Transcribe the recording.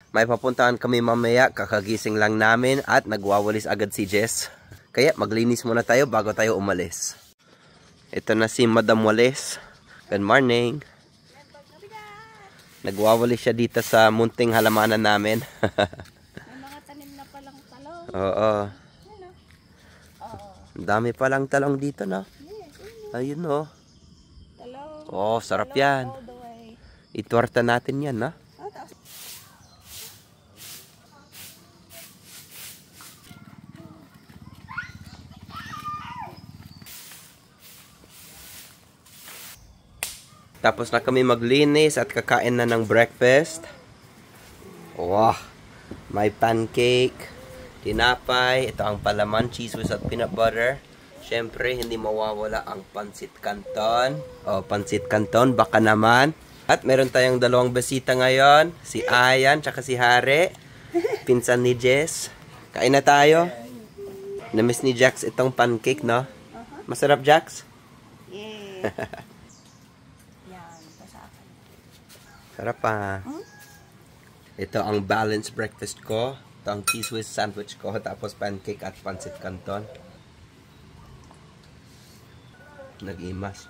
May papuntahan kami mamaya, kakagising lang namin at nagwawalis agad si Jess. Kaya maglinis muna tayo bago tayo umalis. Ito na si Madam Walis. Good morning. Nagwawalis siya dito sa munting halamanan namin. May mga tanim na palang talong. Oo. Ang dami palang talong dito, no? Ayun, no? Talong. Oh, sarap yan. All the way. Ituwarta natin yan, no? Tapos na kami maglinis at kakain na ng breakfast. Wow! May pancake, tinapay, ito ang palaman, cheese whiz at peanut butter. Siyempre, hindi mawawala ang pansit canton. O, pansit canton, baka naman. At meron tayong dalawang bisita ngayon. Si Ayan, tsaka si Hare. Pinsan ni Jess. Kain na tayo. Namiss ni Jax itong pancake, no? Masarap, Jax? Yeah. Yan, sa akin. Sarap pa. Ito ang balanced breakfast ko. Ito ang cheese whiz sandwich ko. Tapos pancake at pancit canton. Nag-imas.